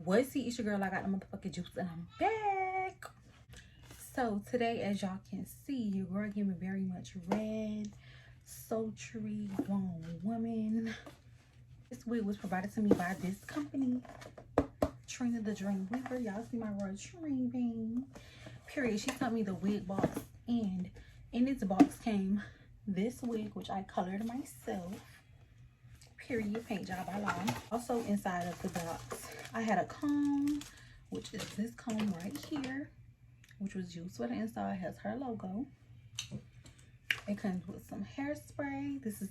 What's it's your girl, I got the motherfucking juice, and I'm back. So today, as y'all can see, your girl giving very much red, sultry, grown woman. This wig was provided to me by this company, Trina the Dream Weaver. Y'all see my royal dream, period. She sent me the wig box, and in this box came this wig, which I colored myself. Period. Paint job I love. Also inside of the box, I had a comb, which is this comb right here, which was used for the inside. It has her logo. It comes with some hairspray. This is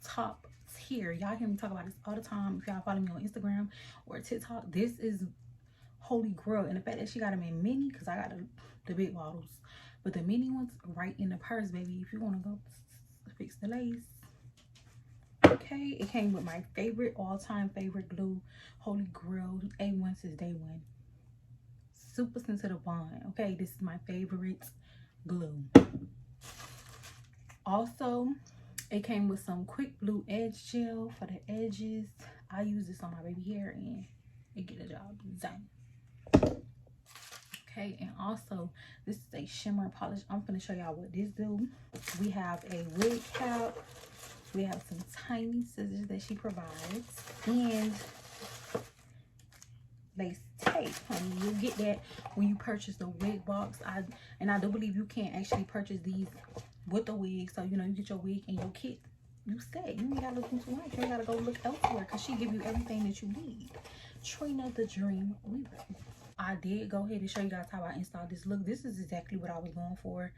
top tier. Y'all hear me talk about this all the time. If y'all follow me on Instagram or TikTok, this is holy grail. And the fact that she got them in mini, because I got the big bottles, but the mini ones right in the purse, baby, if you want to go fix the lace. Okay, it came with my favorite, all-time favorite glue, holy grail, A1 since day one. Super sensitive bond. Okay, this is my favorite glue. Also, it came with some quick blue edge gel for the edges. I use this on my baby hair and it get the job done. Okay, and also this is a shimmer polish. I'm gonna show y'all what this do. We have a wig cap. We have some tiny scissors that she provides, and lace tape, honey. You'll get that when you purchase the wig box. I do believe you can actually purchase these with the wig, so you know you get your wig and your kit. You set. You ain't gotta look into life. You ain't gotta go look elsewhere, because she give you everything that you need. Trina the Dream Weaver. I did go ahead and show you guys how I installed this look. This is exactly what I was going for.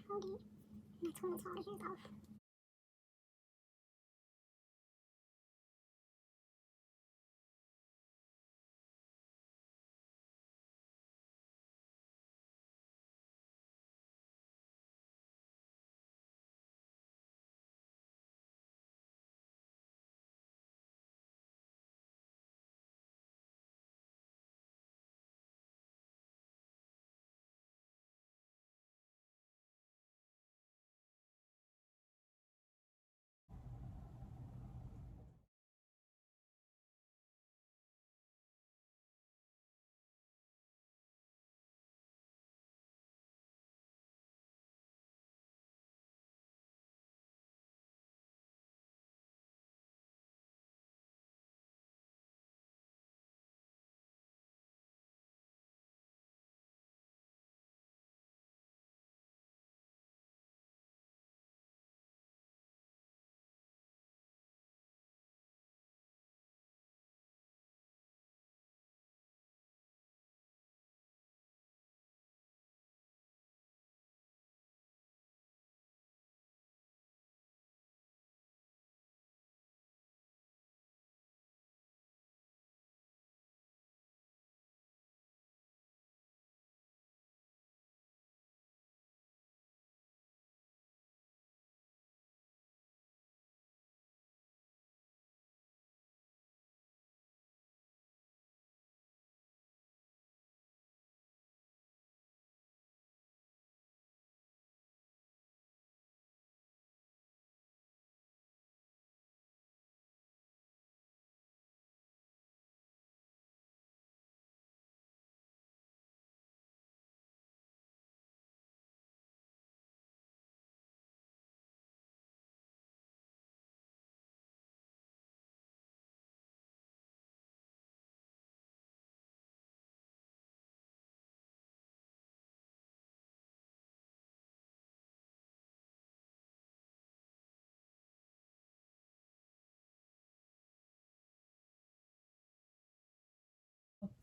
Hold it. That's when it's all the hairs off.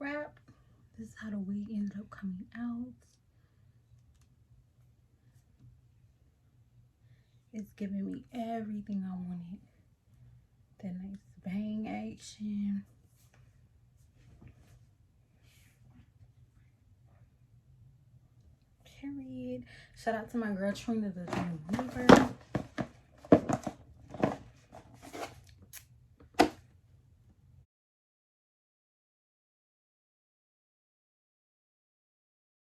wrap. This is how the wig ended up coming out. It's giving me everything I wanted. That nice bang action. Period. Shout out to my girl Trina, the Dream Weaver.